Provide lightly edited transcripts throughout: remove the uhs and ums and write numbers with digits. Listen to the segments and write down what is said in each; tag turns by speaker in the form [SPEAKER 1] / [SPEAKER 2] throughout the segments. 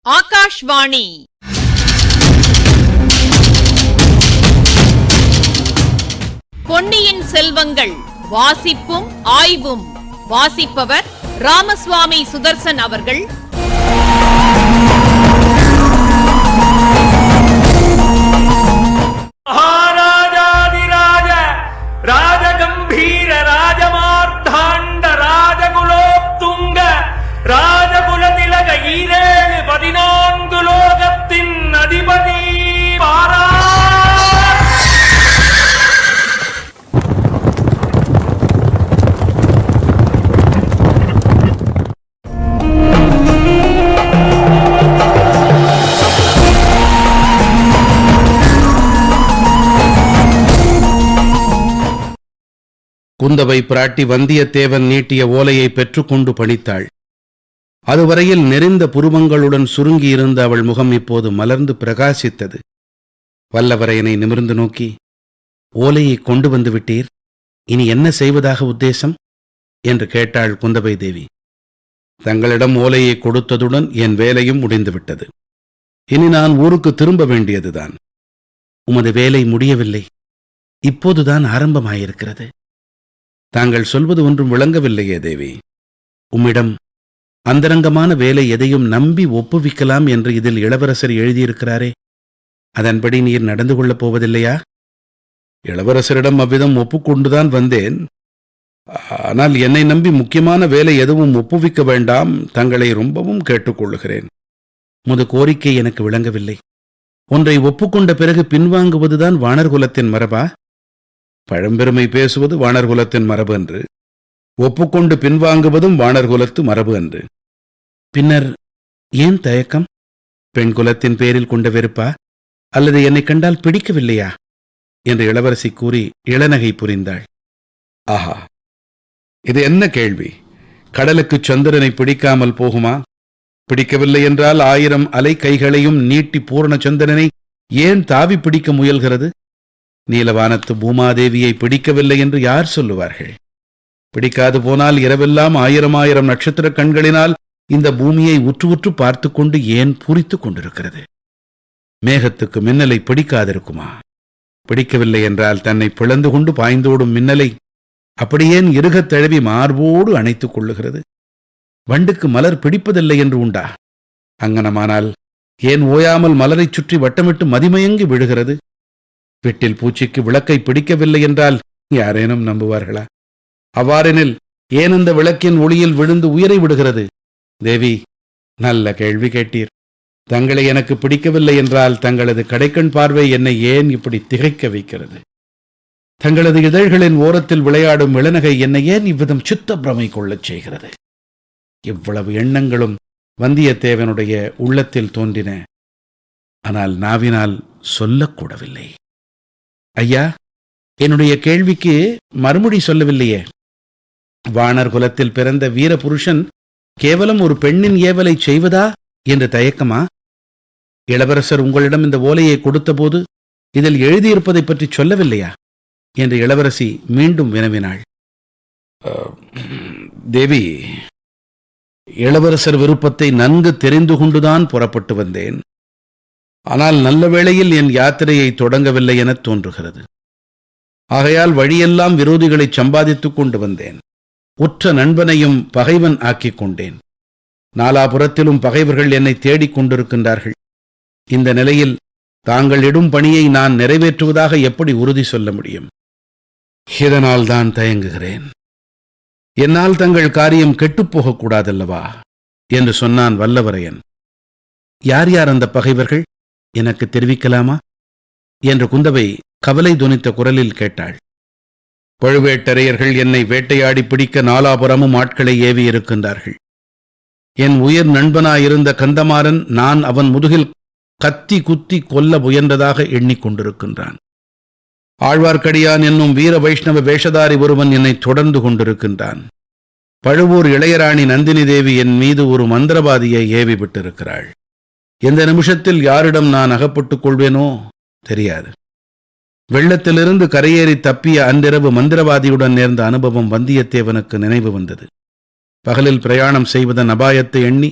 [SPEAKER 1] ஆகாஷ்வாணி பொன்னியின் செல்வங்கள் வாசிப்பும் ஆய்வும். வாசிப்பவர் ராமசுவாமி சுதர்சன் அவர்கள்.
[SPEAKER 2] மகாராஜாதிராஜ ராஜகம்பீர ராஜமார்த்தாண்ட ராஜகுலோத்துங்க ராஜகுலதிலக 14 லோகத்தின் அதிபதி பாரா.
[SPEAKER 3] குந்தவை பிராட்டி வந்தியத்தேவன் நீட்டிய ஓலையை பெற்றுக்கொண்டு பணித்தாள். அதுவரையில் நெறிந்த புருவங்களுடன் சுருங்கியிருந்த அவள் முகம் இப்போது மலர்ந்து பிரகாசித்தது. வல்லவரையனை நிமிர்ந்து நோக்கி, ஓலையை கொண்டு வந்து விட்டீர், இனி என்ன செய்வதாக உத்தேசம் என்று கேட்டாள் குந்தவை தேவி. தங்களிடம் ஓலையை கொடுத்ததுடன் என் வேலையும் முடிந்துவிட்டது. இனி நான் ஊருக்கு திரும்ப வேண்டியதுதான். உமது வேலை முடியவில்லை, இப்போதுதான் ஆரம்பமாயிருக்கிறது. தாங்கள் சொல்வது ஒன்றும் விளங்கவில்லையே தேவி. உம்மிடம் அந்தரங்கமான வேலை எதையும் நம்பி ஒப்புவிக்கலாம் என்று இதில் இளவரசர் எழுதியிருக்கிறாரே, அதன்படி நீர் நடந்து கொள்ளப் போவதில்லையா? இளவரசரிடம் அவ்விதம் ஒப்புக்கொண்டுதான் வந்தேன். ஆனால் என்னை நம்பி முக்கியமான வேலை எதுவும் ஒப்புவிக்க வேண்டாம், தங்களை ரொம்பவும் கேட்டுக்கொள்ளுகிறேன். முது கோரிக்கை எனக்கு விளங்கவில்லை. ஒன்றை ஒப்புக்கொண்ட பிறகு பின்வாங்குவதுதான் வானர்குலத்தின் மரபா? பழம்பெருமை பேசுவது வானர்குலத்தின் மரபு என்று, ஒப்புக்கொண்டு பின்வாங்குவதும் வானர்குலத்து மரபு என்று. பின்னர் ஏன் தயக்கம்? பெண் குலத்தின் பேரில் கொண்ட வெறுப்பா, அல்லது என்னை கண்டால் பிடிக்கவில்லையா என்று இளவரசி கூறி இளநகை புரிந்தாள். ஆஹா, இது என்ன கேள்வி! கடலுக்கு சந்திரனை பிடிக்காமல் போகுமா? பிடிக்கவில்லை என்றால் 1000 அலை கைகளையும் நீட்டி பூர்ண சந்திரனை ஏன் தாவி பிடிக்க முயல்கிறது? நீலவானத்து பூமாதேவியை பிடிக்கவில்லை என்று யார் சொல்லுவார்கள்? பிடிக்காது போனால் இரவெல்லாம் 1000 நட்சத்திர கண்களினால் இந்த பூமியை உற்று உற்று பார்த்து கொண்டு ஏன் பூரித்துக் கொண்டிருக்கிறது? மேகத்துக்கு மின்னலை பிடிக்காதிருக்குமா? பிடிக்கவில்லை என்றால் தன்னை பிளந்து கொண்டு பாய்ந்தோடும் மின்னலை அப்படியேன் இறுகத் தழுவி மார்போடு அணைத்துக் கொள்ளுகிறது? வண்டுக்கு மலர் பிடிப்பதில்லை என்று உண்டா? அங்கனமானால் ஏன் ஓயாமல் மலரைச் சுற்றி வட்டமிட்டு மதிமயங்கி விழுகிறது? வீட்டில் பூச்சிக்கு விளக்கை பிடிக்கவில்லை என்றால் யாரேனும் நம்புவார்களா? அவ்வாறெனில் ஏன் அந்த விளக்கின் ஒளியில் விழுந்து உயிரை விடுகிறது? தேவி, நல்ல கேள்வி கேட்டீர். தங்களை எனக்கு பிடிக்கவில்லை என்றால் தங்களது கடைக்கண் பார்வை என்னை ஏன் இப்படி திகைக்க வைக்கிறது? தங்களது இதழ்களின் ஓரத்தில் விளையாடும் இளநகை என்னை ஏன் இவ்விதம் சித்த பிரமை கொள்ளச் செய்கிறது? இவ்வளவு எண்ணங்களும் வந்தியத்தேவனுடைய உள்ளத்தில் தோன்றின. ஆனால் நாவினால் சொல்லக்கூடவில்லை. ஐயா, என்னுடைய கேள்விக்கு மறுமொழி சொல்லவில்லையே. வானர் குலத்தில் பிறந்த வீர புருஷன் கேவலம் ஒரு பெண்ணின் ஏவலை செய்வதா என்று தயக்கமா? இளவரசர் உங்களிடம் இந்த ஓலையை கொடுத்தபோது இதில் எழுதியிருப்பதை பற்றி சொல்லவில்லையா என்று இளவரசி மீண்டும் வினவினாள். தேவி, இளவரசர் விருப்பத்தை நன்கு தெரிந்து கொண்டுதான் புறப்பட்டு வந்தேன். ஆனால் நல்ல வேளையில் என் யாத்திரையை தொடங்கவில்லை என தோன்றுகிறது. ஆகையால் வழியெல்லாம் விரோதிகளை சம்பாதித்துக் கொண்டு வந்தேன். உற்ற நண்பனையும் பகைவன் ஆக்கிக் கொண்டேன். நாலாபுரத்திலும் பகைவர்கள் என்னை தேடிக் கொண்டிருக்கின்றார்கள். இந்த நிலையில் தாங்கள் இடும் பணியை நான் நிறைவேற்றுவதாக எப்படி உறுதி சொல்ல முடியும்? இதனால் தான் தயங்குகிறேன். என்னால் தங்கள் காரியம் கெட்டுப்போகக்கூடாதல்லவா என்று சொன்னான் வல்லவரையன். யார் யார் அந்த பகைவர்கள், எனக்கு தெரிவிக்கலாமா என்று குந்தவை கவலை துணித்த குரலில் கேட்டாள். பழுவேட்டரையர்கள் என்னை வேட்டையாடி பிடிக்க நாலாபுரமும் ஆட்களை ஏவி இருக்கின்றார்கள். என் உயிர் நண்பனாயிருந்த கந்தமாறன் நான் அவன் முதுகில் கத்தி குத்தி கொல்ல முயன்றதாக எண்ணிக்கொண்டிருக்கின்றான். ஆழ்வார்க்கடியான் என்னும் வீர வைஷ்ணவ வேஷதாரி ஒருவன் என்னை தொடர்ந்து கொண்டிருக்கின்றான். பழுவூர் இளையராணி நந்தினி தேவி என் மீது ஒரு மந்திரவாதியை ஏவி விட்டிருக்கிறாள். எந்த நிமிஷத்தில் யாரிடம் நான் அகப்பட்டுக் கொள்வேனோ தெரியாது. வெள்ளத்திலிருந்து கரையேறி தப்பிய அன்றிரவு மந்திரவாதியுடன் நேர்ந்த அனுபவம் வந்தியத்தேவனுக்கு நினைவு வந்தது. பகலில் பிரயாணம் செய்வதன் அபாயத்தை எண்ணி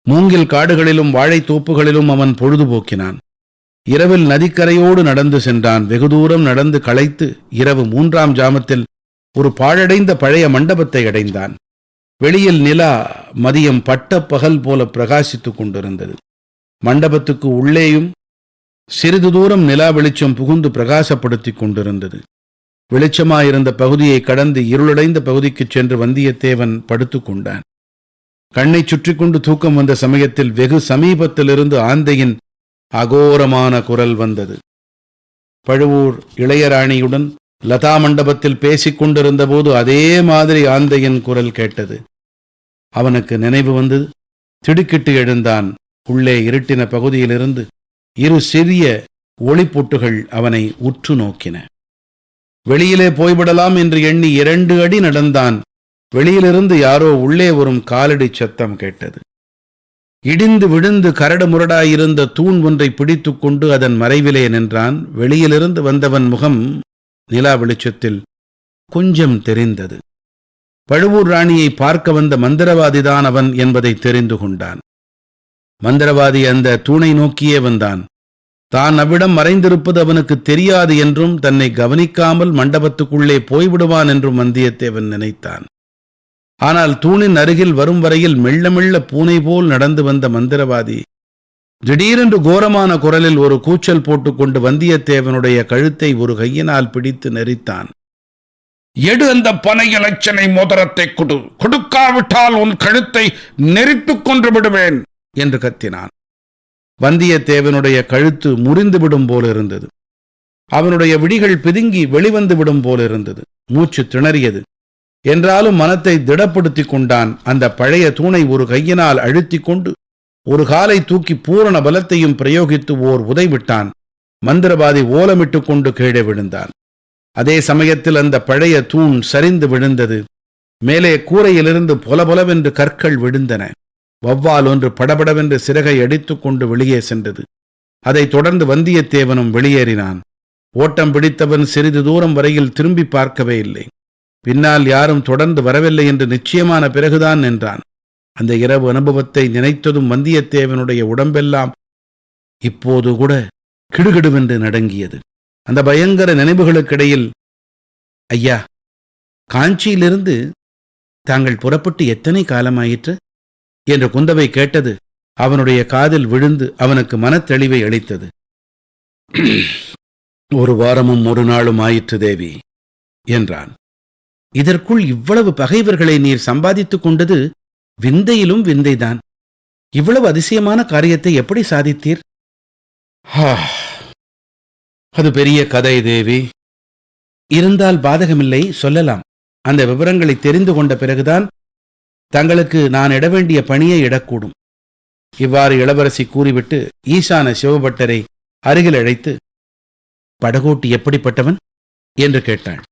[SPEAKER 3] மூங்கில் காடுகளிலும் வாழைத்தோப்புகளிலும் அவன் பொழுதுபோக்கினான். இரவில் நதிக்கரையோடு நடந்து சென்றான். வெகு தூரம் நடந்து களைத்து இரவு 3ஆம் ஜாமத்தில் ஒரு பாழடைந்த பழைய மண்டபத்தை அடைந்தான். வெளியில் நிலா மதியம் பட்ட பகல் போல பிரகாசித்துக் கொண்டிருந்தது. மண்டபத்துக்கு உள்ளேயும் சிறிது தூரம் நிலா வெளிச்சம் புகுந்து பிரகாசப்படுத்திக் கொண்டிருந்தது. வெளிச்சமாயிருந்த பகுதியை கடந்து இருளடைந்த பகுதிக்குச் சென்று வந்தியத்தேவன் படுத்துக் கொண்டான். கண்ணை சுற்றி கொண்டு தூக்கம் வந்த சமயத்தில் வெகு சமீபத்திலிருந்து ஆந்தையின் அகோரமான குரல் வந்தது. பழுவூர் இளையராணியுடன் லதா மண்டபத்தில் பேசிக் கொண்டிருந்த போது அதே மாதிரி ஆந்தையின் குரல் கேட்டது. அவனுக்கு நினைவு வந்தது. திடுக்கிட்டு எழுந்தான். உள்ளே இருட்டின பகுதியிலிருந்து 2 சிறிய ஒளிப்பொட்டுகள் அவனை உற்று நோக்கின. வெளியிலே போய்விடலாம் என்று எண்ணி 2 அடி நடந்தான். வெளியிலிருந்து யாரோ உள்ளே வரும் காலடி சத்தம் கேட்டது. இடிந்து விழுந்து கரடு முரடாயிருந்த தூண் ஒன்றை பிடித்துக் கொண்டு அதன் மறைவிலே நின்றான். வெளியிலிருந்து வந்தவன் முகம் நிலா வெளிச்சத்தில் கொஞ்சம் தெரிந்தது. பழுவூர் ராணியை பார்க்க வந்த மந்திரவாதிதான் அவன் என்பதை தெரிந்து கொண்டான். மந்திரவாதி அந்த தூணை நோக்கியே வந்தான். தான் அவ்விடம் மறைந்திருப்பது அவனுக்கு தெரியாது என்றும் தன்னை கவனிக்காமல் மண்டபத்துக்குள்ளே போய்விடுவான் என்றும் வந்தியத்தேவன் நினைத்தான். ஆனால் தூணின் அருகில் வரும் வரையில் மெல்ல மெல்ல பூனை போல் நடந்து வந்த மந்திரவாதி திடீரென்று கோரமான குரலில் ஒரு கூச்சல் போட்டுக்கொண்டு வந்தியத்தேவனுடைய கழுத்தை ஒரு கையினால் பிடித்து நெரித்தான்.
[SPEAKER 4] எடு அந்த பனை இலச்சனை மோதிரத்தை கொடுக்காவிட்டால் உன் கழுத்தை நெரித்துக் கொன்று விடுவேன்
[SPEAKER 3] என்று கத்தினான். வந்தியத்தேவனுடைய கழுத்து முறிந்துவிடும் போலிருந்தது. அவனுடைய விழிகள் பிதுங்கி வெளிவந்து விடும் போலிருந்தது. மூச்சு திணறியது. என்றாலும் மனத்தை திடப்படுத்திக் கொண்டான். அந்த பழைய தூணை ஒரு கையினால் அழுத்திக் கொண்டு ஒரு காலை தூக்கி பூரண பலத்தையும் பிரயோகித்து ஓர் உதைவிட்டான். மந்திரவாதி ஓலமிட்டுக் கொண்டு கீழே விழுந்தான். அதே சமயத்தில் அந்த பழைய தூண் சரிந்து விழுந்தது. மேலே கூரையிலிருந்து பொலபொலவென்று கற்கள் விழுந்தன. வௌவால் ஒன்று படபடவென்று சிறகை அடித்துக் கொண்டு வெளியே சென்றது. அதைத் தொடர்ந்து வந்தியத்தேவனும் வெளியேறினான். ஓட்டம் பிடித்தவன் சிறிது தூரம் வரையில் திரும்பி பார்க்கவே இல்லை. பின்னால் யாரும் தொடர்ந்து வரவில்லை என்று நிச்சயமான பிறகுதான் நின்றான். அந்த இரவு அனுபவத்தை நினைத்ததும் வந்தியத்தேவனுடைய உடம்பெல்லாம் இப்போது கூட கிடுகிடுவென்று நடுங்கியது. அந்த பயங்கர நினைவுகளுக்கிடையில், ஐயா, காஞ்சியிலிருந்து தாங்கள் புறப்பட்டு எத்தனை காலமாயிற்று என்று குந்தவை கேட்டது அவனுடைய காதில் விழுந்து அவனுக்கு மனத்தெளிவை அளித்தது. 1 வாரமும் 1 நாளும் ஆயிற்று தேவி என்றான். இதற்குள் இவ்வளவு பகைவர்களை நீர் சம்பாதித்துக் கொண்டது விந்தையிலும் விந்தைதான். இவ்வளவு அதிசயமான காரியத்தை எப்படி சாதித்தீர்? அது பெரிய கதை தேவி. இருந்தால் பாதகமில்லை, சொல்லலாம். அந்த விவரங்களை தெரிந்து கொண்ட பிறகுதான் தங்களுக்கு நான் இட வேண்டிய பணியை இடக்கூடும். இவ்வாறு இளவரசி கூறிவிட்டு ஈசான சிவபட்டரை அருகில் அழைத்து, படகோட்டி எப்படிப்பட்டவன் என்று கேட்டாள்.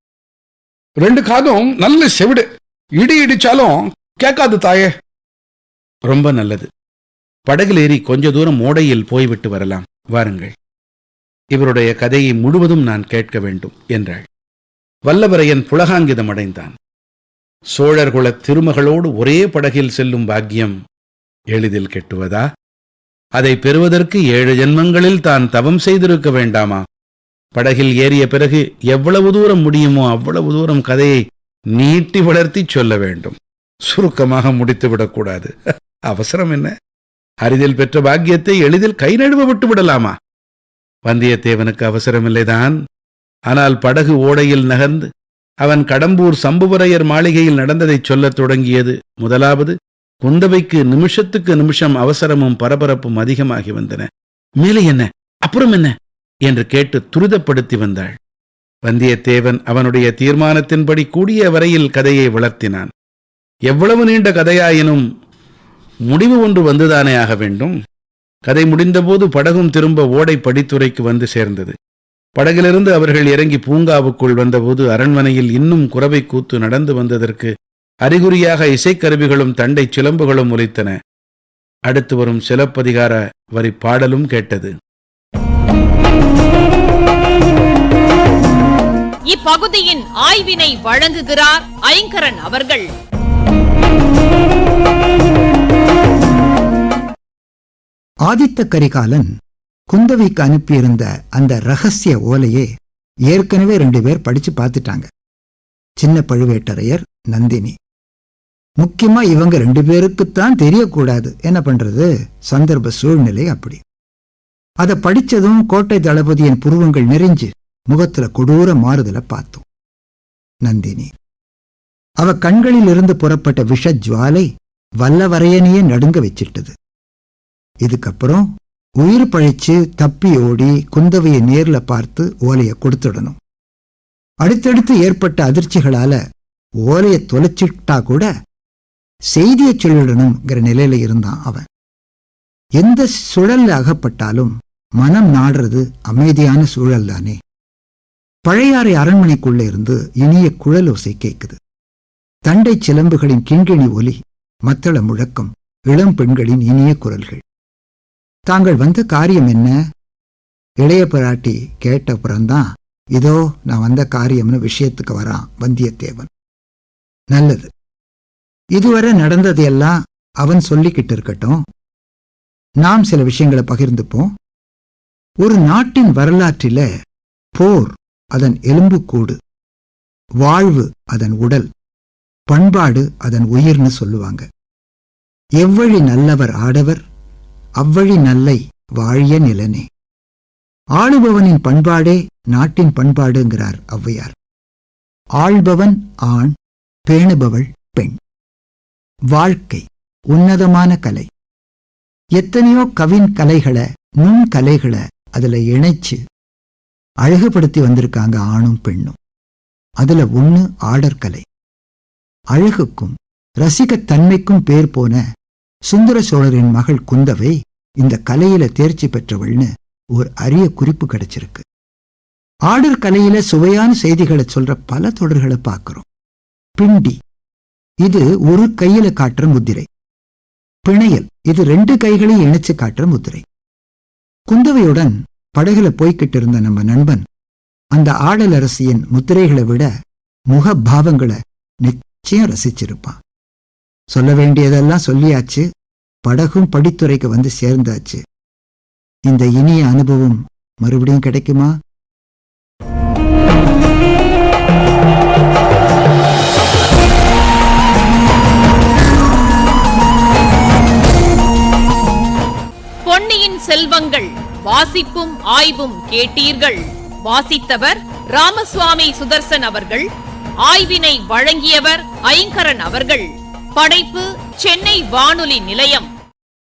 [SPEAKER 4] 2 காதும் நல்ல செவிடு. இடி இடிச்சாலும் கேட்காது தாயே.
[SPEAKER 3] ரொம்ப நல்லது. படகில் ஏறி கொஞ்ச தூரம் ஓடையில் போய்விட்டு வரலாம். வாருங்கள். இவருடைய கதையை முழுவதும் நான் கேட்க வேண்டும் என்றாள். வல்லவரையன் புலகாங்கிதம் அடைந்தான். சோழர்குல திருமகளோடு ஒரே படகில் செல்லும் பாக்கியம் எளிதில் கெட்டுவதா? அதை பெறுவதற்கு 7 ஜென்மங்களில் தான் தவம் செய்திருக்க வேண்டாமா? படகில் ஏறிய பிறகு எவ்வளவு தூரம் முடியுமோ அவ்வளவு தூரம் கதையை நீட்டி வளர்த்தி சொல்ல வேண்டும். சுருக்கமாக முடித்துவிடக்கூடாது. அவசரம் என்ன? அரிதில் பெற்ற பாக்கியத்தை எளிதில் கை நழுவ விட்டு விடலாமா? வந்தியத்தேவனுக்கு அவசரமில்லைதான். ஆனால் படகு ஓடையில் நகர்ந்து அவன் கடம்பூர் சம்புவரையர் மாளிகையில் நடந்ததைச் சொல்லத் தொடங்கியது. முதலாவது, குந்தவைக்கு நிமிஷத்துக்கு நிமிஷம் அவசரமும் பரபரப்பும் அதிகமாகி வந்தன. மேலே என்ன, அப்புறம் என்ன என்று கேட்டு துரிதப்படுத்தி வந்தாள். வந்தியத்தேவன் அவனுடைய தீர்மானத்தின்படி கூடிய வரையில் கதையை வளர்த்தினான். எவ்வளவு நீண்ட கதையாயினும் முடிவு ஒன்று வந்துதானே ஆக வேண்டும். கதை முடிந்தபோது படகும் திரும்ப ஓடை படித்துறைக்கு வந்து சேர்ந்தது. படகிலிருந்து அவர்கள் இறங்கி பூங்காவுக்குள் வந்தபோது அரண்மனையில் இன்னும் குரவை கூத்து நடந்து வந்ததற்கு அறிகுறியாக இசைக்கருவிகளும் தண்டை சிலம்புகளும் ஒலித்தன. அடுத்து வரும் சிலப்பதிகார வரி பாடலும் கேட்டது.
[SPEAKER 1] இப்பகுதியின் ஆய்வினை வழங்குகிறார் ஐங்கரன் அவர்கள்.
[SPEAKER 5] ஆதித்த கரிகாலன் குந்தவைக்கு அனுப்பியிருந்த அந்த ரகசிய ஓலையை ஏற்கனவே 2 பேர் படிச்சு பார்த்துட்டாங்க. சின்ன பழுவேட்டரையர், நந்தினி. முக்கியமா இவங்க 2 பேருக்குத்தான் தெரியக்கூடாது. என்ன பண்றது, சந்தர்ப்ப சூழ்நிலை அப்படி. அதை படிச்சதும் கோட்டை தளபதியின் புருவங்கள் நெறிஞ்சு முகத்துல கொடூர மாறுதலை பார்த்தோம். நந்தினி. அவ கண்களில் இருந்து புறப்பட்ட விஷஜ்வாலை வல்லவரையனையே நடுங்க வச்சிட்டது. இதுக்கப்புறம் உயிர் பழிச்சு தப்பி ஓடி குந்தவையை நேர்ல பார்த்து ஓலையை கொடுத்துடணும். அடுத்தடுத்து ஏற்பட்ட அதிர்ச்சிகளால ஓலையை தொலைச்சிட்டா கூட செய்தியை சொல்லிடணுங்கிற நிலையில இருந்தான் அவன். எந்த சுழல்ல அகப்பட்டாலும் மனம் நாடுறது அமைதியான சூழல் தானே. பழையாறை அரண்மனைக்குள்ள இருந்து இனிய குழலோசை கேட்குது. தண்டை சிலம்புகளின் கிண்கிணி ஒலி, மத்தள முழக்கம், இளம் பெண்களின் இனிய குரல்கள். தாங்கள் வந்த காரியம் என்ன? இளைய பிராட்டி கேட்டப்புறம்தான் இதோ நான் வந்த காரியம்னு விஷயத்துக்கு வரான் வந்தியத்தேவன். நல்லது, இதுவரை நடந்ததையெல்லாம் அவன் சொல்லிக்கிட்டு இருக்கட்டும். நாம் சில விஷயங்களை பகிர்ந்துப்போம். ஒரு நாட்டின் வரலாற்றில போர் அதன் எலும்புக்கூடு, வாழ்வு அதன் உடல், பண்பாடு அதன் உயிர்னு சொல்லுவாங்க. எவ்வழி நல்லவர் ஆடவர், அவ்வழி நல்லை வாழிய நிலனே. ஆளுபவனின் பண்பாடே நாட்டின் பண்பாடுங்கிறார் ஔவையார். ஆள்பவன் ஆண், பேணுபவள் பெண். வாழ்க்கை உன்னதமான கலை. எத்தனையோ கவின் கலைகளை, நுண்கலைகளை அதுல இணைச்சு அழகுபடுத்தி வந்திருக்காங்க ஆணும் பெண்ணும். அதுல ஒண்ணு ஆடற்கலை. அழகுக்கும் ரசிகத்தன்மைக்கும் பேர் போன சுந்தர சோழரின் மகள் குந்தவை இந்த கலையில தேர்ச்சி பெற்றவள்னு ஒரு அரிய குறிப்பு கிடைச்சிருக்கு. ஆடற் கலையில சுவையான செய்திகளை சொல்ற பல தொடர்களை பார்க்கிறோம். பிண்டி, இது ஒரு கையில காட்டுற முத்திரை. பிணையல், இது 2 கைகளையும் இணைச்சு காட்டுற முத்திரை. குந்தவையுடன் படகுல போய்கிட்டு இருந்த நம்ம நண்பன் அந்த ஆடலரசியின் முத்திரைகளை விட முகபாவங்களை நிச்சயம் ரசிச்சிருப்பான். சொல்ல வேண்டியதெல்லாம் சொல்லியாச்சு. படகும் படித்துறைக்கு வந்து சேர்ந்தாச்சு. இந்த இனிய அனுபவம் மறுபடியும் கிடைக்குமா?
[SPEAKER 1] பொன்னியின் செல்வங்கள் வாசிப்பும் ஆய்வும் கேட்டீர்கள். வாசித்தவர் ராமசுவாமி சுதர்சன் அவர்கள். ஆய்வினை வழங்கியவர் ஐங்கரன் அவர்கள். படைப்பு சென்னை வானொலி நிலையம்.